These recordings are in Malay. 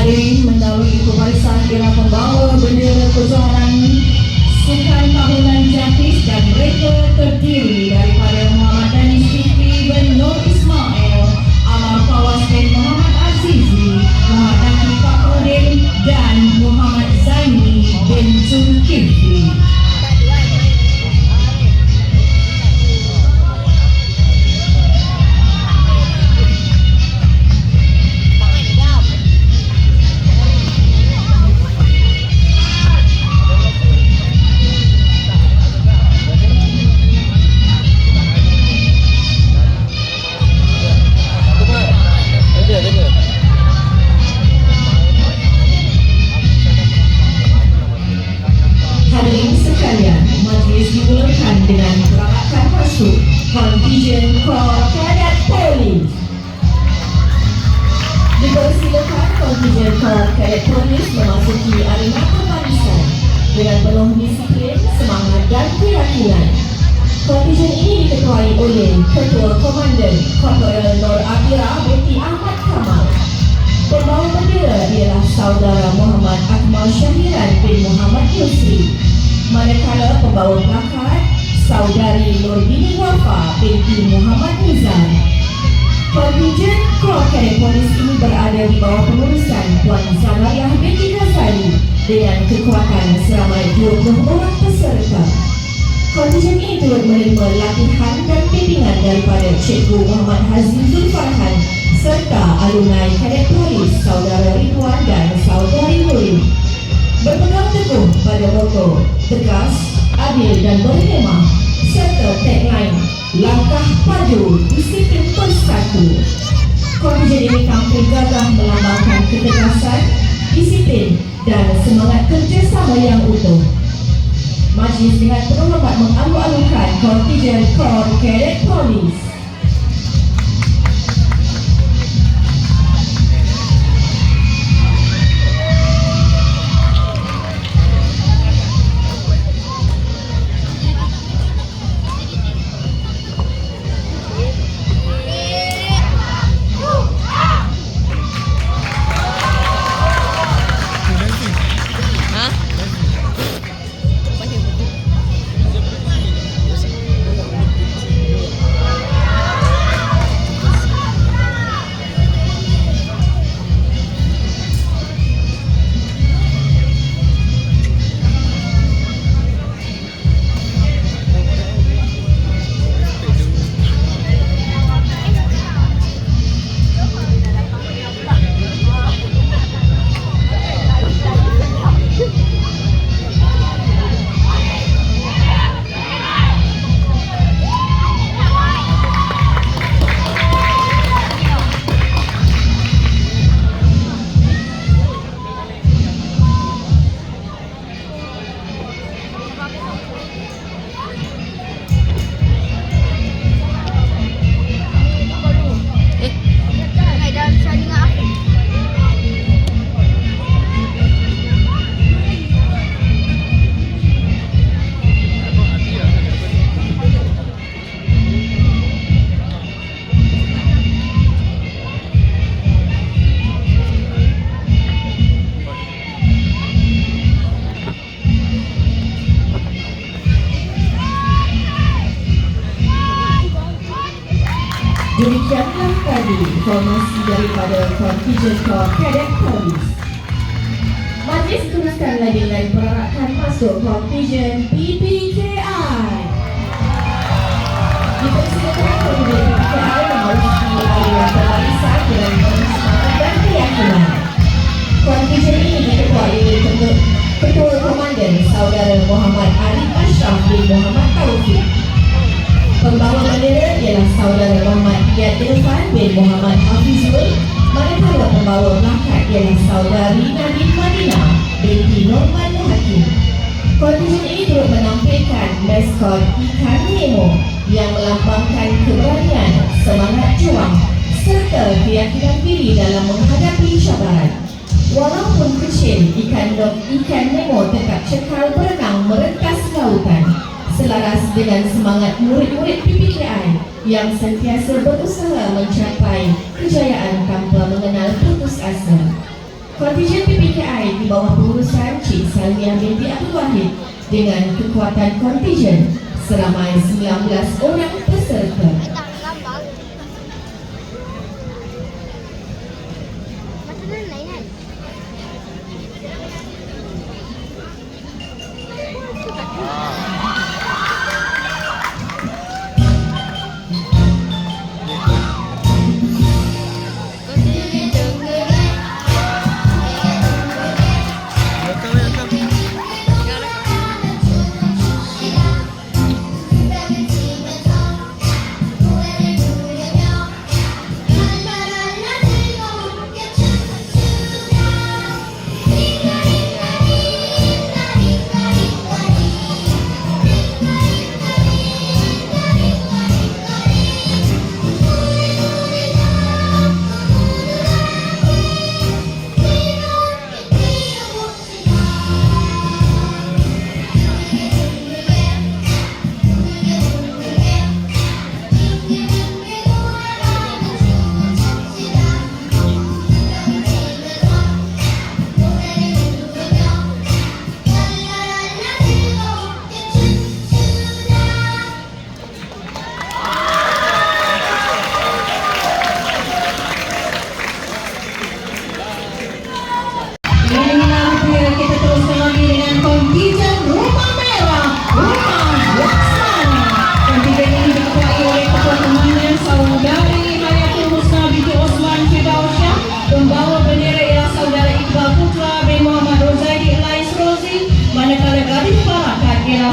Hadirin mendahului pembarisan ialah pembawa bendera kejohanan Sukan Tahunan Jatis dan mereka terdiri daripada Muhammad Danis Fikri bin Nur Ismail, Amar Fawaz bin Muhammad Azizi, Muhammad Naki Fakrudin dan Muhammad Zaini bin Zulkifli. Hadirin sekalian, majlis dimulakan dengan perarakan masuk Contingent Corps Cadet Police. Dipersilakan Contingent Corps Cadet Police memasuki arena pembarisan dengan penuh disiplin, semangat dan keyakinan. Contingent ini diketuai oleh Ketua Komandan Korporal Nur Abira binti Ahmad Kamal. Pembawa bendera ialah Saudara Muhammad Akmal Syahiran bin Muhammad Yusri, manakala pembawa plakat Saudari Nurdini Wafa binti Muhammad Nizam. Contingent Corps Cadet Police ini berada di bawah pengurusan Puan Zamariah binti Ghazali dengan kekuatan seramai 20 orang peserta. Contingent ini turut menerima latihan dan bimbingan daripada Cikgu Muhammad Hazim Zulfarhan serta alumni Cadet Police Saudara Ridwan dan Saudari Nuri. Berpegang teguh pada moto tegas, adil dan berhemah serta tagline langkah padu, disiplin bersatu. Contingent ini tampil gagah melambangkan ketegasan, disiplin dan semangat kerjasama yang utuh. Majlis dengan penuh hormat mengalu-alukan Contingent Corps Cadet Police. Demikianlah tadi informasi daripada Contingent Corps Cadet Police. Majlis teruskan lagi dengan perarakan masuk Contingent PPKI. Dipersilakan Contingent PPKI memasuki area pembarisan dengan penuh semangat dan keyakinan. Contingent ini diketuai oleh Ketua Komandan Saudara Muhammad Arif Ashraf bin Muhammad Taufik. Pembawa bendera ialah Saudara Muhammad Iyad Irfan bin Muhammad Hafizul, manakala pembawa plakat ialah Saudari Nadine Madinah binti Norman Hakim. Contingent ini turut menampilkan maskot ikan Nemo yang melambangkan keberanian, semangat juang serta keyakinan diri dalam menghadapi cabaran. Walaupun kecil, ikan Nemo tetap cekal berenang merentas lautan, selaras dengan semangat murid-murid PPKI yang sentiasa berusaha mencapai kejayaan tanpa mengenal putus asa. Kontingen PPKI di bawah pengurusan Cik Salmiah binti Abdul Wahid dengan kekuatan kontingen seramai 19 orang peserta.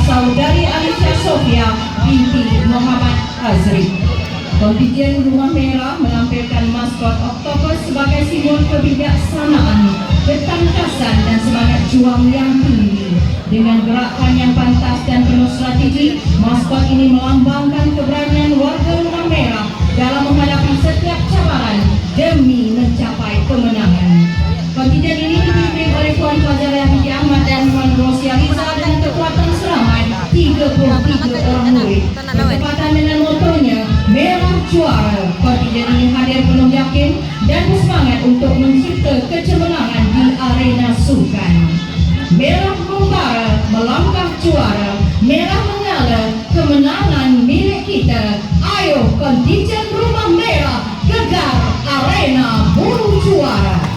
Saudari Alicia Sofia binti Muhammad Azri. Kontingen Rumah Merah menampilkan maskot Oktopus sebagai simbol kebijaksanaan, ketangkasan dan semangat juang yang tinggi. Dengan gerakan yang pantas dan penuh strategi, maskot ini melambangkan keberanian warga Rumah Merah dalam menghadapi setiap cabaran demi mencapai kemenangan. Kontingen ini dipimpin oleh Puan Fajarah binti Ahmad dan Puan Rosia Liza dengan kekuatan seramai 33 orang murid. Bertepatan dengan motonya Merah Juara, kontingen ini hadir penuh yakin dan bersemangat untuk mencipta kecemerlangan di arena sukan. Merah membara, melangkah juara, merah menyala, kemenangan milik kita. Ayo kontingen Rumah Merah, gegar arena buru juara.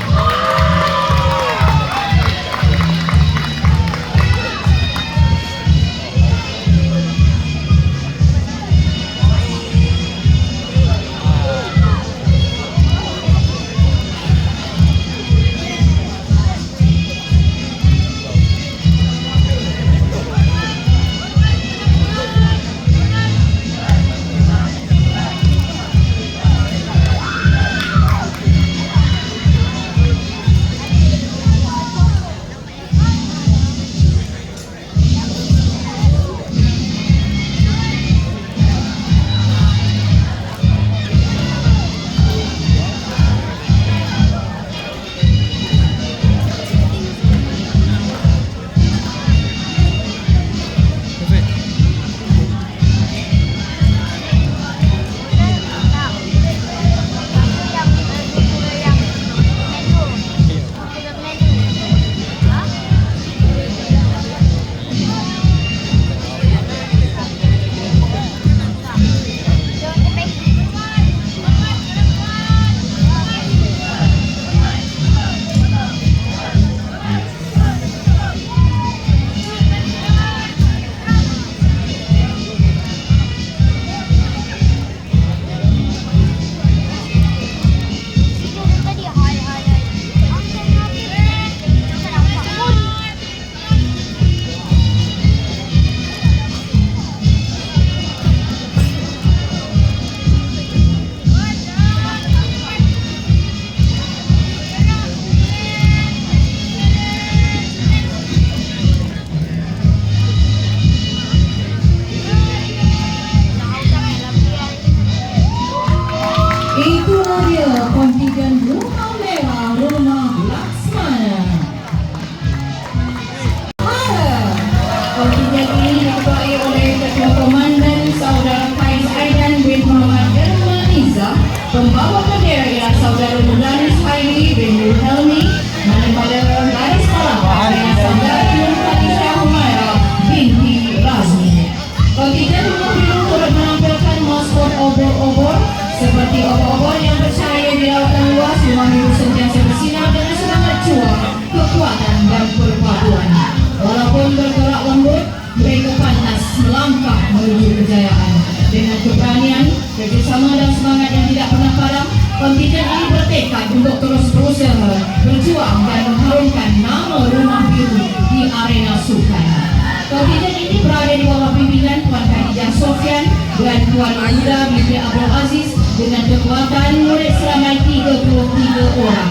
3 orang.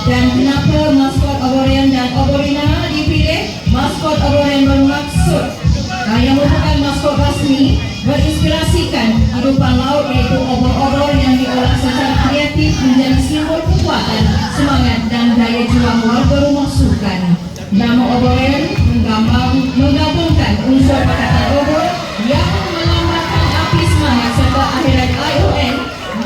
Dan kenapa maskot Oborian dan Oborina dipilih? Maskot Oborian bermaksud yang merupakan maskot rasmi berinspirasikan kehidupan laut, iaitu obor-obor yang diolah secara kreatif menjadi simbol kekuatan, semangat dan daya juang warga rumah sukan. Nama Oborian menggabungkan unsur perkataan obor yang melambangkan api semangat serta akhirat ION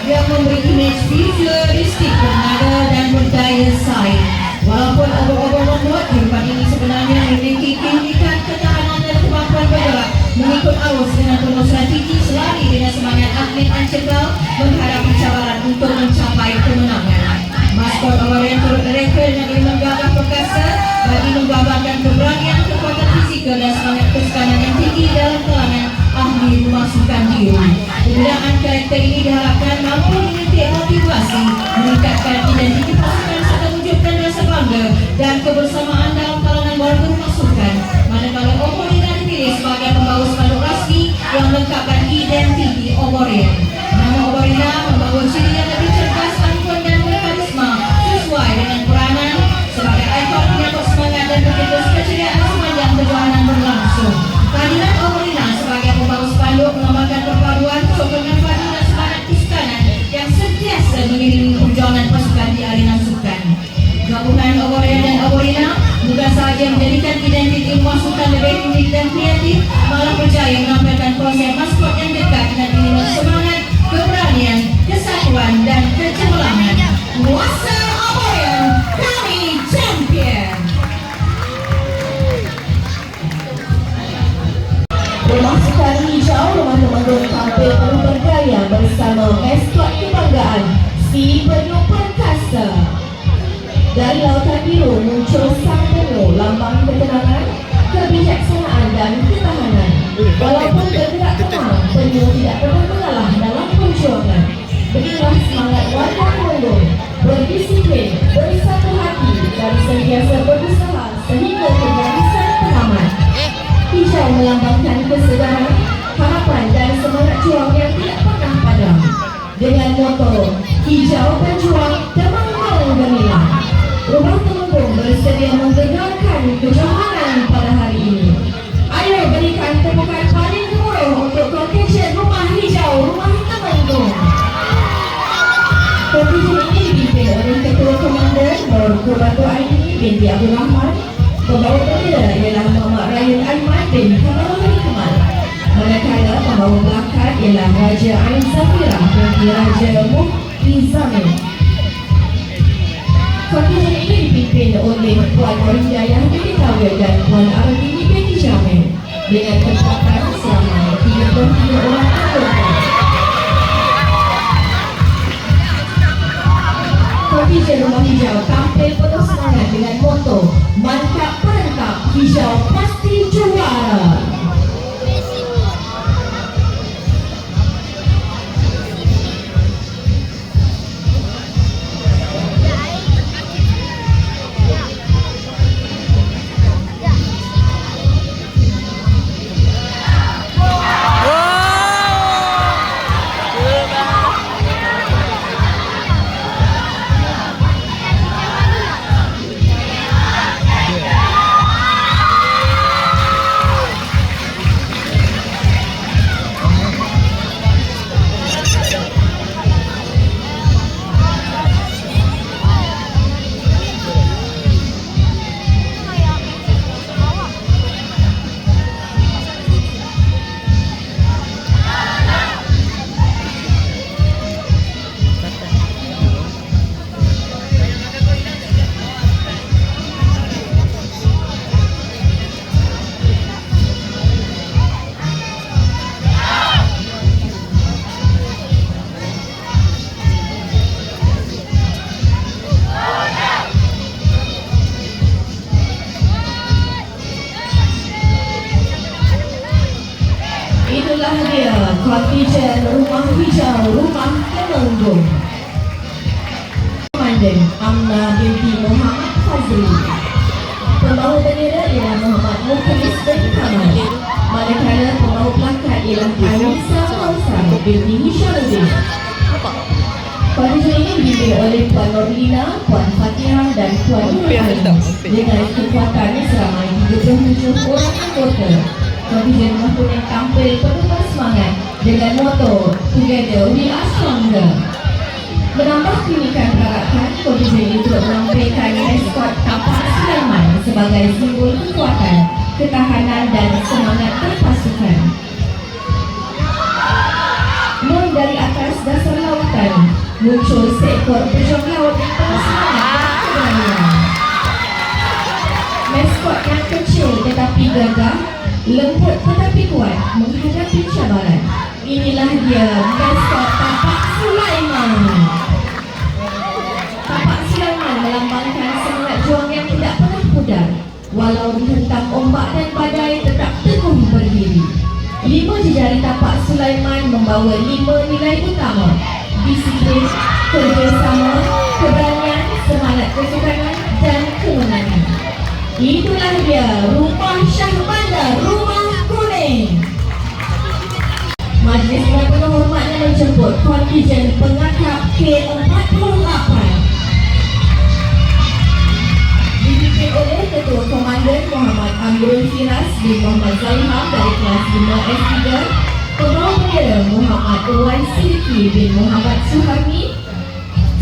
yang memberi imej futuristik bernada dan berdaya saing. Walaupun obor-obor membuat kehidupan ini sebenarnya memiliki keunikan ketahanan dan kemampuan bergerak mengikut arus dengan penuh strategi selari dengan semangat atlet ancekal menghadapi cabaran untuk mencapai kemenangan. Maskot Oborian turut reka dengan elemen gagah perkasa bagi menggambarkan keberanian, kekuatan fizikal dan semangat kesukanan yang tinggi dalam kalangan ahli rumah sukan diri. Penggunaan karakter ini diharapkan mampu menyuntik motivasi, meningkatkan identiti pasukan serta wujudkan rasa bangga dan kebersamaan dalam kalangan warga rumah sukan. Manakala Oborina dipilih sebagai pembawa spanduk rasmi yang melengkapkan identiti Oborian. Nama Oborina membawa ciri yang lebih cerdas, anggun dan berkarisma sesuai dengan peranan sebagai ikon penyambut semangat dan berketus keceriaan sepanjang perjalanan berlangsung. Kehadiran Oborina sebagai pembawa spanduk melambangkan perpaduan, sokongan padu dan semangat kesukanan yang sentiasa mengiringi perjuangan pasukan di arena sukan. Gabungan Oborian dan Oborina bukan sahaja menjadikan identiti rumah sukan lebih unik dan kreatif, malah berjaya menampilkan konsep maskot yang dekat dengan elemen semangat, keberanian, kesatuan dan kecemerlangan. Kuasa Oborian, kami champion! Rumah sukan hijau Rumah Temanggung tampil penuh bergaya bersama maskot kebanggaan si penuh perkasa. Dari lautan biru muncul sang penuh lambang ketenangan, kebijaksanaan dan ketahanan. Walaupun bergerak tenang, penuh tidak pernah mengalah dalam perjuangan. Beginilah semangat warga Temanggung, berdisiplin, bersatu hati dan sentiasa berusaha sehingga ke garisan penamat. Hijau melambangkan kesedaran, harapan dan semangat juang yang tidak pernah padam. Dengan moto hijau berjuang, Temanggung gemilang. Rumah Temanggung bersedia menggegarkan kejohanan pada hari ini. Ayo berikan tepukan paling gemuruh untuk kontinjen Rumah Hijau Rumah Temanggung. Kontinjen ini dipimpin oleh Ketua Komandan Nur Batu Aini binti Abdul Rahman. Pembawa bendera ialah Muhammad Rayyan Aiman bin Kamalul Kamal. Manakala pembawa plakat ialah Raja Ain Zafirah binti Raja Muhizamil. Kontinjen ini dipimpin oleh Puan Orindayah binti Tawil dan Puan Arabini binti Jamil dengan kekuatan selama 33 orang anggota. Kontinjen Rumah Hijau tampil penuh semangat dengan moto mantap perangkap, hijau pasti juara. Itulah dia kontinjen Rumah Hijau Rumah Temanggung. Komandan Amna binti Muhammad Fazli. Pembawa bendera ialah Muhammad Mukhlis bin Kamal. Manakala pembawa plakat ialah Anissa Fauzan binti Hishamuddin. Kontijen ini dipimpin oleh Puan Norlina, Puan Fatihah dan Puan Nurhain dengan kekuatan seramai 37 orang anggota. Kontijen mempunyai tampil penuh bersemangat dengan moto Together We Are Stronger. Menambah klinikan perarakan, kontijen ini turut menampilkan maskot tapak Sulaiman sebagai simbol kekuatan, ketahanan dan semangat berpasukan. Mula dari atas dasar lautan, muncul seekor pejong laut yang penuh semangat dan keberanian. Maskot yang kecil tetapi gagah, lembut tetapi kuat menghadapi cabaran. Inilah dia maskot tapak Sulaiman. Tapak Sulaiman melambangkan semangat juang yang tidak pernah pudar. Walau dihentam ombak dan badai, tetap teguh berdiri. 5 jejari tapak Sulaiman membawa 5 nilai utama: disiplin, kerjasama, keberanian, semangat kesukaran dan kemenangan. Itulah dia Rumah Shah Bandar, Rumah Kuning. Majlis dengan penuh hormatnya menjemput kontijen pengakap K48 dipimpin oleh Ketua Komandan Muhammad Amirul Firas bin Muhammad Zaiham dari kelas 5 S3, Pembawa Bendera Muhammad Uwan Silki bin Muhammad Suharmi,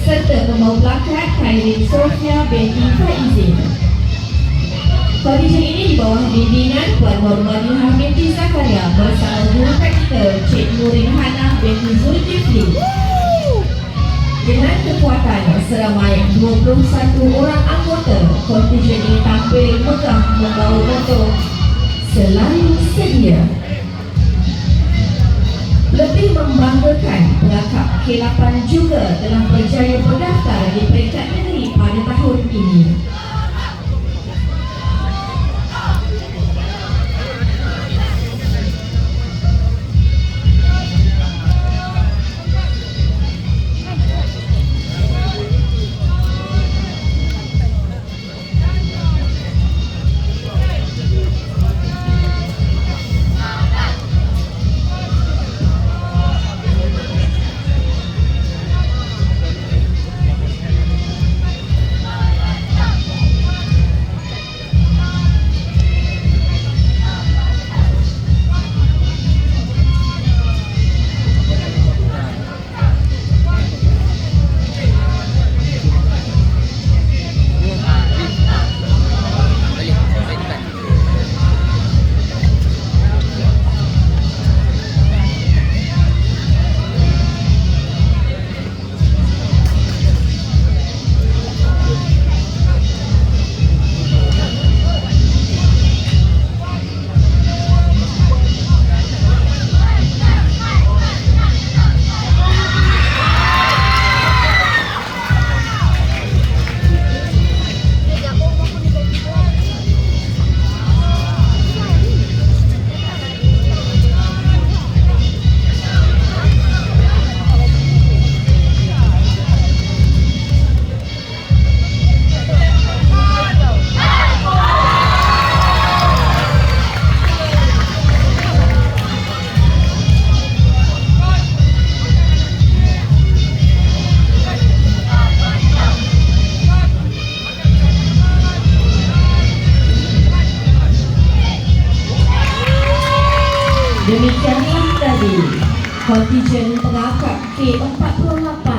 serta Pembawa Plakat Khairin Sofia binti Faizin. Kontijen ini di bawah bimbingan Puan Nurmadiah binti Zakaria bersama guru praktikal Cik Nurin Hana binti Zulkifli. Dengan kekuatan seramai 21 orang anggota, kontijen ini tampil megah membawa moto Selalu Sedia. Lebih membanggakan, pengakap K8 juga telah berjaya berdaftar di peringkat negeri pada tahun ini. Demikianlah tadi kontijen pengakap K48